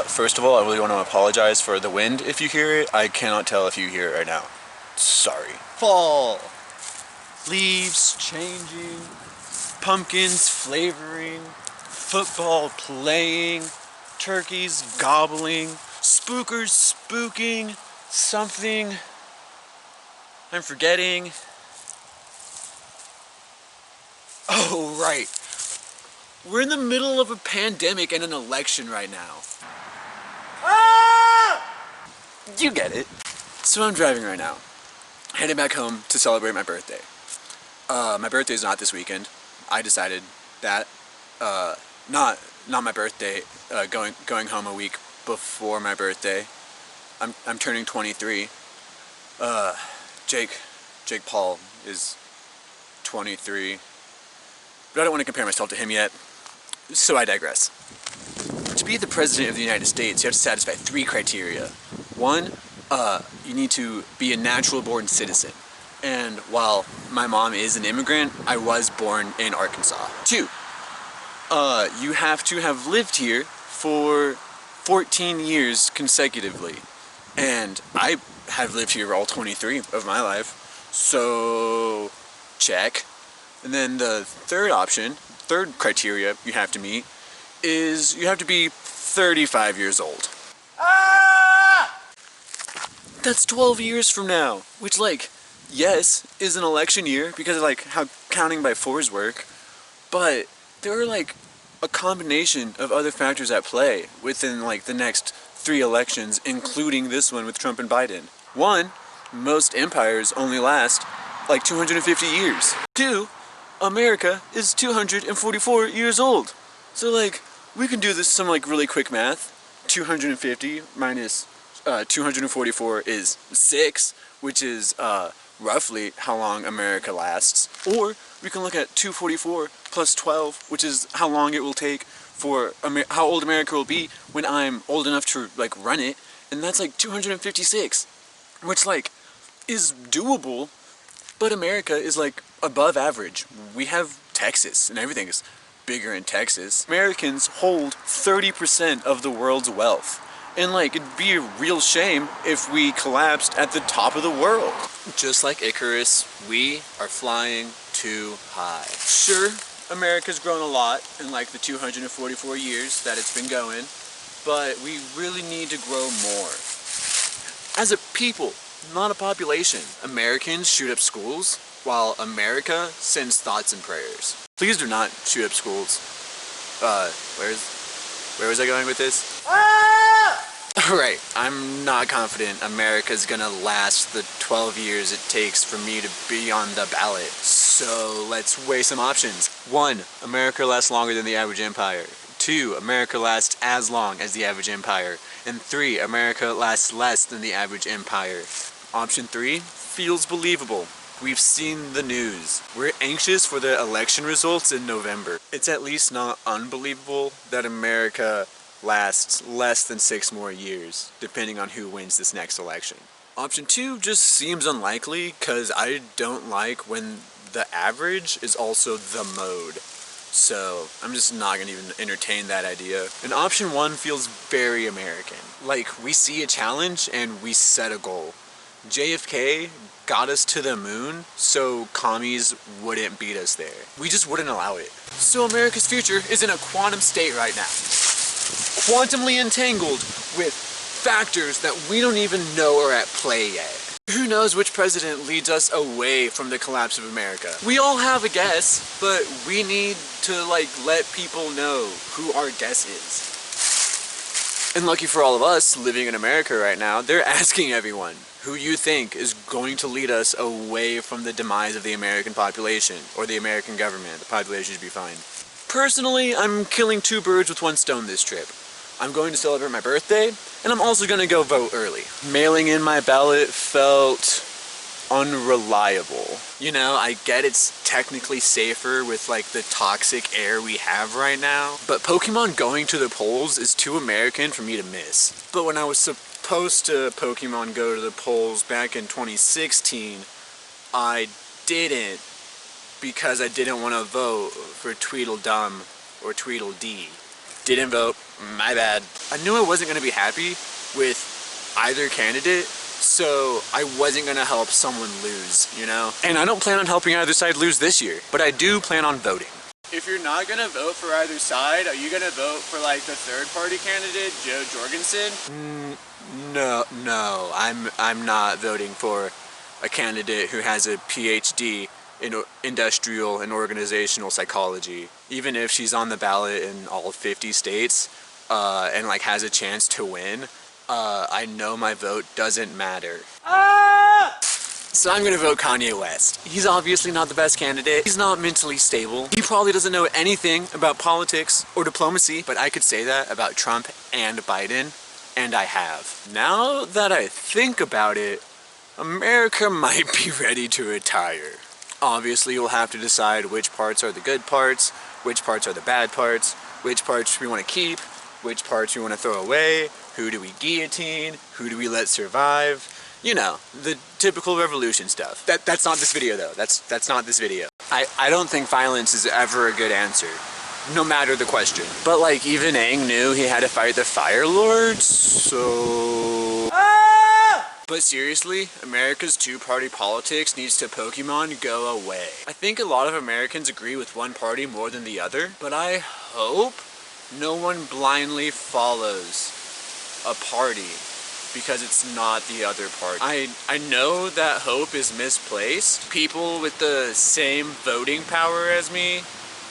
First of all, I really want to apologize for the wind if you hear it. I cannot tell if you hear it right now. Sorry. Fall. Leaves changing, pumpkins flavoring, football playing, turkeys gobbling, spookers spooking, something I'm forgetting. Oh, right. We're in the middle of a pandemic and an election right now. You get it. So I'm driving right now, heading back home to celebrate my birthday. My birthday is not this weekend. I decided that. Not my birthday. Going home a week before my birthday. I'm turning 23. Jake Paul is 23. But I don't want to compare myself to him yet. So I digress. To be the President of the United States, you have to satisfy 3 criteria. 1, you need to be a natural-born citizen. And while my mom is an immigrant, I was born in Arkansas. 2, you have to have lived here for 14 years consecutively. And I have lived here all 23 of my life. So, check. And then the third criteria you have to meet is you have to be 35 years old. That's 12 years from now, which, like, yes, is an election year because of, like, how counting by 4s work, but there are, like, a combination of other factors at play within, like, the next 3 elections, including this one with Trump and Biden. 1, most empires only last, like, 250 years. 2, America is 244 years old. So, like, we can do this some, like, really quick math. 250 minus 244 is 6, which is roughly how long America lasts. Or we can look at 244 plus 12, which is how long it will take for how old America will be when I'm old enough to, like, run it. And that's, like, 256, which, like, is doable, but America is, like, above average. We have Texas, and everything is bigger in Texas. Americans hold 30% of the world's wealth. And, like, it'd be a real shame if we collapsed at the top of the world. Just like Icarus, we are flying too high. Sure, America's grown a lot in, like, the 244 years that it's been going, but we really need to grow more. As a people, not a population. Americans shoot up schools, while America sends thoughts and prayers. Please do not shoot up schools. Where was I going with this? Right, I'm not confident America's gonna last the 12 years it takes for me to be on the ballot. So let's weigh some options. 1, America lasts longer than the average empire. 2, America lasts as long as the average empire. And 3, America lasts less than the average empire. Option 3 feels believable. We've seen the news. We're anxious for the election results in November. It's at least not unbelievable that America lasts less than 6 more years, depending on who wins this next election. Option 2 just seems unlikely, because I don't like when the average is also the mode. So I'm just not gonna even entertain that idea. And option 1 feels very American. Like, we see a challenge and we set a goal. JFK got us to the moon so commies wouldn't beat us there. We just wouldn't allow it. So America's future is in a quantum state right now. Quantumly entangled with factors that we don't even know are at play yet. Who knows which president leads us away from the collapse of America? We all have a guess, but we need to, like, let people know who our guess is. And lucky for all of us living in America right now, they're asking everyone who you think is going to lead us away from the demise of the American population or the American government. The population should be fine. Personally, I'm killing 2 birds with 1 stone this trip. I'm going to celebrate my birthday, and I'm also going to go vote early. Mailing in my ballot felt unreliable. You know, I get it's technically safer with, like, the toxic air we have right now, but Pokemon going to the polls is too American for me to miss. But when I was supposed to Pokemon go to the polls back in 2016, I didn't, because I didn't want to vote for Tweedledum or Tweedledee. Didn't vote, my bad. I knew I wasn't gonna be happy with either candidate, so I wasn't gonna help someone lose, you know? And I don't plan on helping either side lose this year, but I do plan on voting. If you're not gonna vote for either side, are you gonna vote for like the third party candidate, Joe Jorgensen? No, I'm not voting for a candidate who has a PhD in industrial and organizational psychology. Even if she's on the ballot in all 50 states and like has a chance to win, I know my vote doesn't matter. So I'm gonna vote Kanye West. He's obviously not the best candidate. He's not mentally stable. He probably doesn't know anything about politics or diplomacy, but I could say that about Trump and Biden, and I have. Now that I think about it, America might be ready to retire. Obviously, you'll have to decide which parts are the good parts, which parts are the bad parts, which parts we want to keep, which parts we want to throw away, who do we guillotine, who do we let survive. You know, the typical revolution stuff. That's not this video though. That's not this video. I don't think violence is ever a good answer, no matter the question. But like even Aang knew he had to fight the Fire Lords, so... But seriously, America's two-party politics needs to Pokemon go away. I think a lot of Americans agree with one party more than the other, but I hope no one blindly follows a party because it's not the other party. I know that hope is misplaced. People with the same voting power as me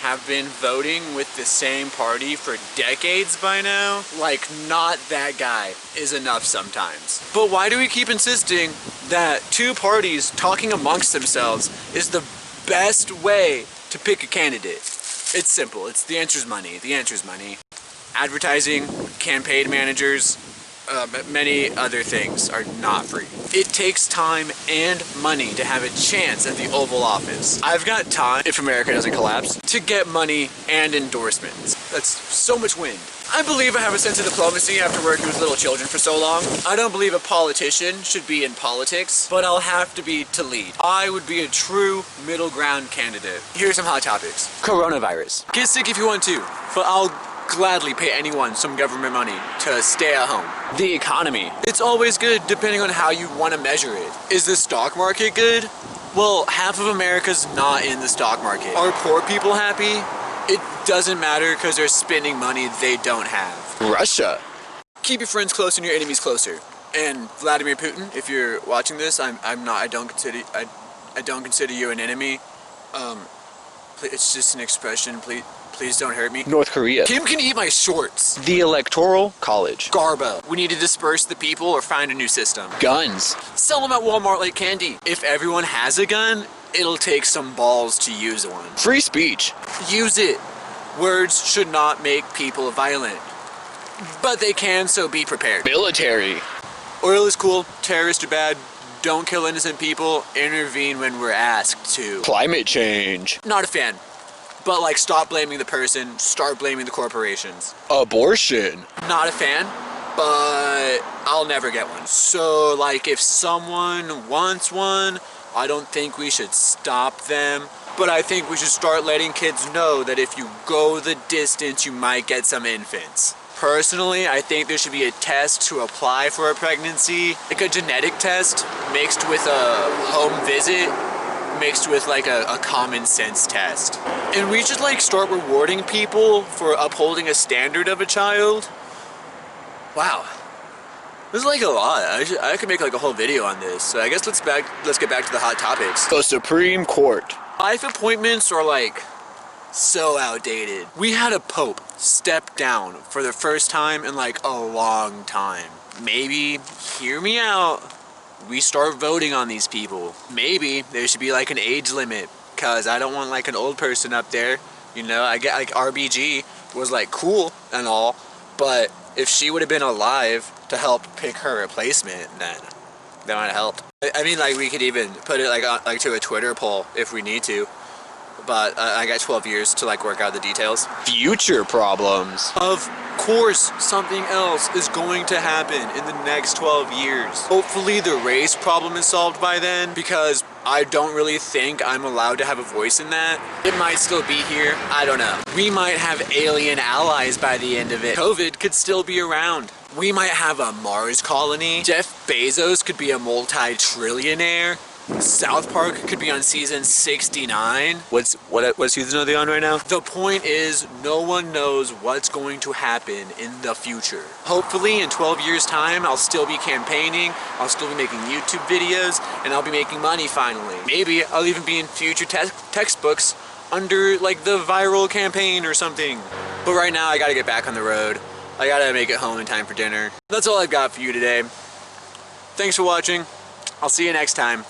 have been voting with the same party for decades by now. Like, not that guy is enough sometimes. But why do we keep insisting that two parties talking amongst themselves is the best way to pick a candidate? It's simple. The answer's money. The answer's money. Advertising, campaign managers, many other things are not free. It takes time and money to have a chance at the Oval Office. I've got time, if America doesn't collapse, to get money and endorsements. That's so much wind. I believe I have a sense of diplomacy after working with little children for so long. I don't believe a politician should be in politics, but I'll have to be to lead. I would be a true middle ground candidate. Here's some hot topics. Coronavirus. Get sick if you want to, but I'll gladly pay anyone some government money to stay at home. The economy. It's always good depending on how you want to measure it. Is the stock market good? Well, half of America's not in the stock market. Are poor people happy? It doesn't matter because they're spending money they don't have. Russia. Keep your friends close and your enemies closer. And Vladimir Putin, if you're watching this, I don't consider you an enemy. It's just an expression, please don't hurt me. North Korea. Kim can eat my shorts. The Electoral College. Garbo. We need to disperse the people or find a new system. Guns. Sell them at Walmart like candy. If everyone has a gun, it'll take some balls to use one. Free speech. Use it. Words should not make people violent. But they can, so be prepared. Military. Oil is cool. Terrorists are bad. Don't kill innocent people. Intervene when we're asked to. Climate change. Not a fan. But like, stop blaming the person, start blaming the corporations. Abortion. Not a fan, but I'll never get one. So like, if someone wants one, I don't think we should stop them. But I think we should start letting kids know that if you go the distance, you might get some infants. Personally, I think there should be a test to apply for a pregnancy, like a genetic test mixed with a home visit, mixed with like a common sense test. And we should like start rewarding people for upholding a standard of a child. Wow. This is like a lot. I could make like a whole video on this. So I guess let's get back to the hot topics. The Supreme Court. Life appointments are like so outdated. We had a pope step down for the first time in like a long time. Maybe, hear me out, we start voting on these people. Maybe there should be like an age limit, cause I don't want like an old person up there. You know, I get like RBG was like cool and all, but if she would have been alive to help pick her replacement, then that might have helped. I mean, like we could even put it like to a Twitter poll if we need to. But I got 12 years to like work out the details. Future problems. Of course, something else is going to happen in the next 12 years. Hopefully the race problem is solved by then, because I don't really think I'm allowed to have a voice in that. It might still be here, I don't know. We might have alien allies by the end of it. COVID could still be around. We might have a Mars colony. Jeff Bezos could be a multi-trillionaire. South Park could be on season 69. What season are they on right now? The point is, no one knows what's going to happen in the future. Hopefully in 12 years time, I'll still be campaigning, I'll still be making YouTube videos, and I'll be making money finally. Maybe I'll even be in future textbooks under like the viral campaign or something. But right now I gotta get back on the road. I gotta make it home in time for dinner. That's all I've got for you today. Thanks for watching. I'll see you next time.